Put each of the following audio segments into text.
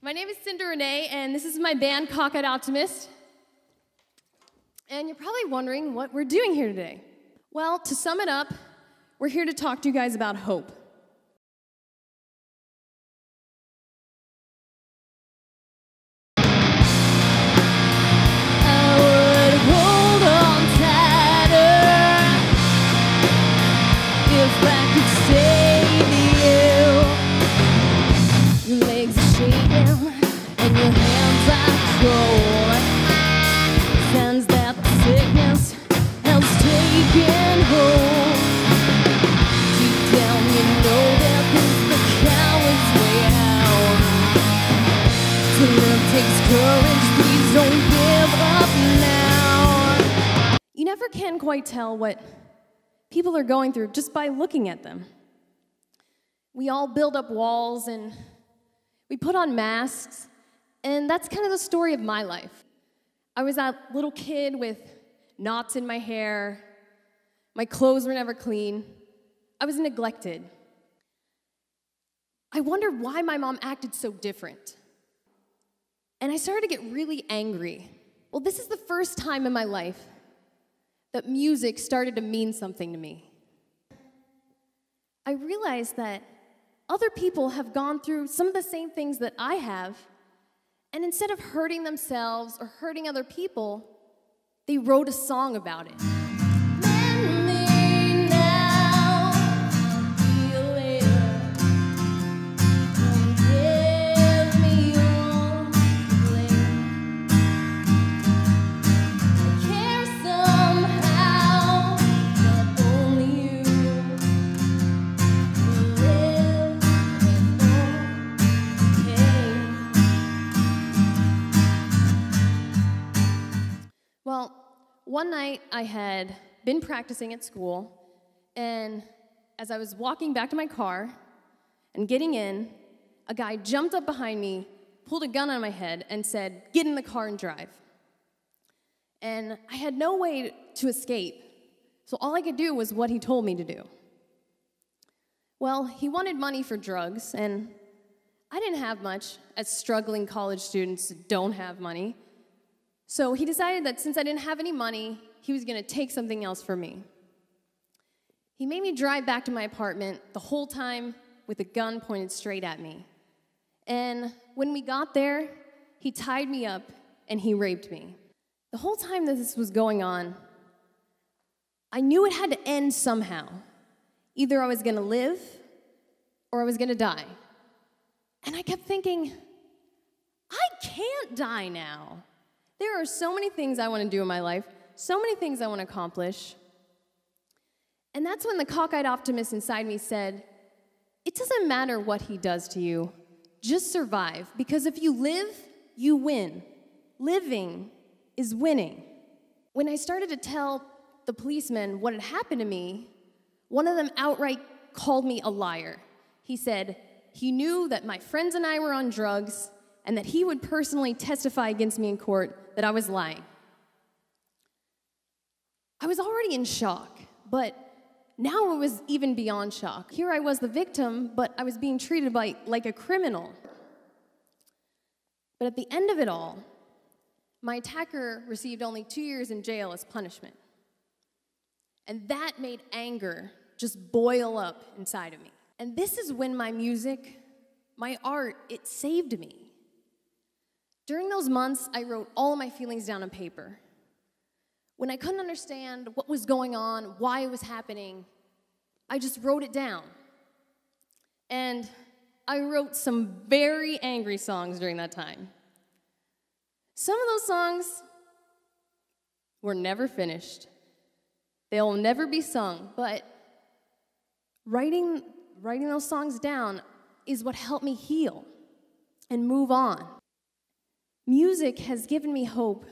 My name is Cinda Renee, and this is my band, Cockeyed Optimist. And you're probably wondering what we're doing here today. Well, to sum it up, we're here to talk to you guys about hope. You never can quite tell what people are going through just by looking at them. We all build up walls and we put on masks, and that's kind of the story of my life. I was that little kid with knots in my hair, my clothes were never clean, I was neglected. I wondered why my mom acted so different. And I started to get really angry. Well, this is the first time in my life that music started to mean something to me. I realized that other people have gone through some of the same things that I have, and instead of hurting themselves or hurting other people, they wrote a song about it. Well, one night I had been practicing at school, and as I was walking back to my car and getting in, a guy jumped up behind me, pulled a gun on my head, and said, "Get in the car and drive." And I had no way to escape, so all I could do was what he told me to do. Well, he wanted money for drugs, and I didn't have much, as struggling college students don't have money. So he decided that since I didn't have any money, he was going to take something else from me. He made me drive back to my apartment the whole time with a gun pointed straight at me. And when we got there, he tied me up and he raped me. The whole time that this was going on, I knew it had to end somehow. Either I was going to live or I was going to die. And I kept thinking, I can't die now. There are so many things I want to do in my life, so many things I want to accomplish. And that's when the cockeyed optimist inside me said, it doesn't matter what he does to you, just survive, because if you live, you win. Living is winning. When I started to tell the policemen what had happened to me, one of them outright called me a liar. He said he knew that my friends and I were on drugs, and that he would personally testify against me in court that I was lying. I was already in shock, but now it was even beyond shock. Here I was the victim, but I was being treated like a criminal. But at the end of it all, my attacker received only 2 years in jail as punishment. And that made anger just boil up inside of me. And this is when my music, my art, it saved me. During those months, I wrote all of my feelings down on paper. When I couldn't understand what was going on, why it was happening, I just wrote it down. And I wrote some very angry songs during that time. Some of those songs were never finished. They'll never be sung, but writing those songs down is what helped me heal and move on. Music has given me hope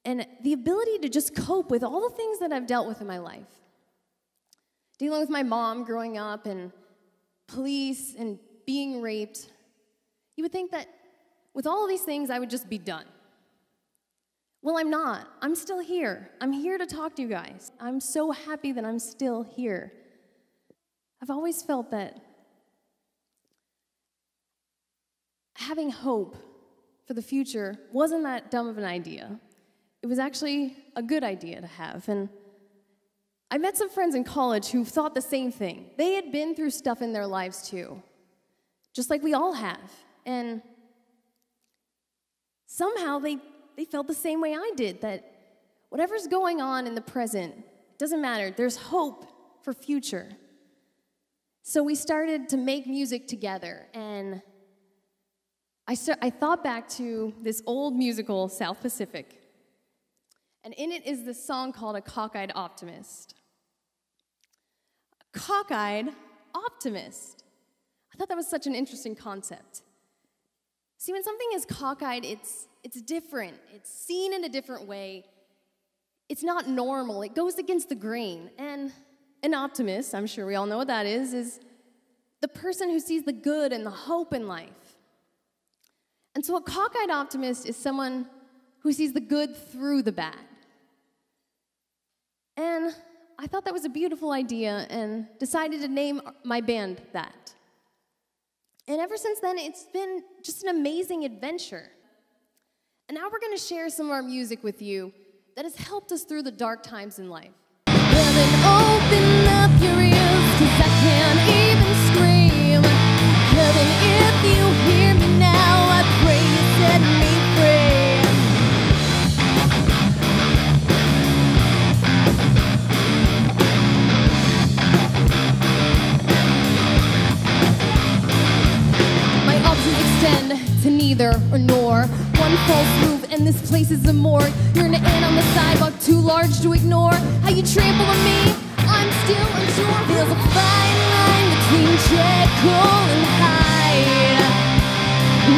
and the ability to just cope with all the things that I've dealt with in my life. Dealing with my mom growing up and police and being raped. You would think that with all of these things, I would just be done. Well, I'm not. I'm still here. I'm here to talk to you guys. I'm so happy that I'm still here. I've always felt that having hope for the future wasn't that dumb of an idea. It was actually a good idea to have. And I met some friends in college who thought the same thing. They had been through stuff in their lives too, just like we all have. And somehow they felt the same way I did, that whatever's going on in the present, it doesn't matter. There's hope for future. So we started to make music together, and I thought back to this old musical, South Pacific, and in it is this song called A Cockeyed Optimist. A cockeyed optimist. I thought that was such an interesting concept. See, when something is cockeyed, it's different. It's seen in a different way. It's not normal. It goes against the grain. And an optimist, I'm sure we all know what that is the person who sees the good and the hope in life. And so a cockeyed optimist is someone who sees the good through the bad. And I thought that was a beautiful idea and decided to name my band that. And ever since then, it's been just an amazing adventure. And now we're going to share some of our music with you that has helped us through the dark times in life. Well, then open up your ears, 'cause I can't even scream. Heaven, if you hear me now, I pray you set me free. My options extend to neither or nor. One false move and this place is a morgue. You're an ant on the sidewalk, too large to ignore. How you trample on me, I'm still unsure. There's a fine line between Jekyll and Hyde.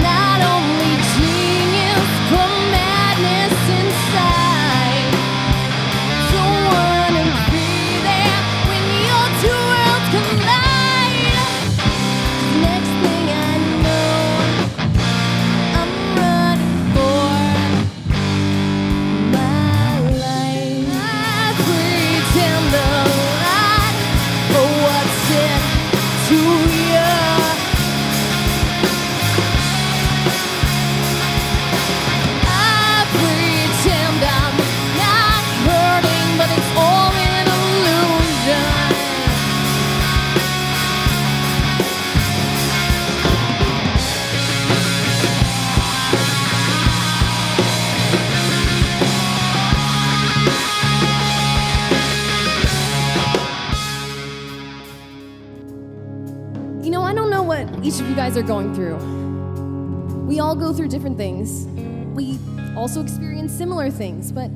Not only genius, but madness inside. Don't wanna be there when your two worlds collide. Next thing I know, I'm running for my life. I pretend a lot for what's it to you. I pretend I'm not hurting, but it's all an illusion. You know, I don't know what each of you guys are going through. We all go through different things. We also experience similar things, but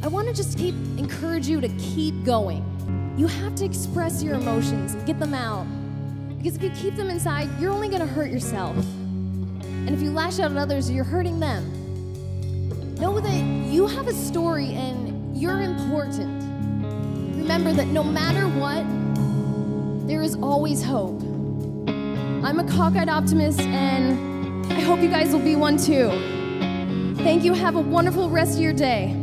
I want to just encourage you to keep going. You have to express your emotions and get them out. Because if you keep them inside, you're only going to hurt yourself. And if you lash out at others, you're hurting them. Know that you have a story and you're important. Remember that no matter what, there is always hope. I'm a cockeyed optimist, and I hope you guys will be one too. Thank you. Have a wonderful rest of your day.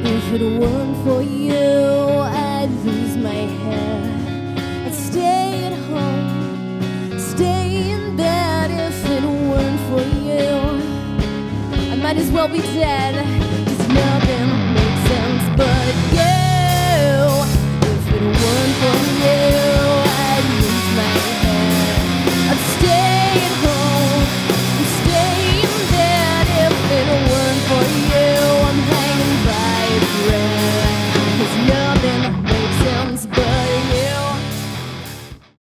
If it weren't for you, I'd lose my hair. I'd stay at home, stay in bed. If it weren't for you, I might as well be dead. 'Cause nothing makes sense but you. If it weren't for you, I'd lose my hair. I'd stay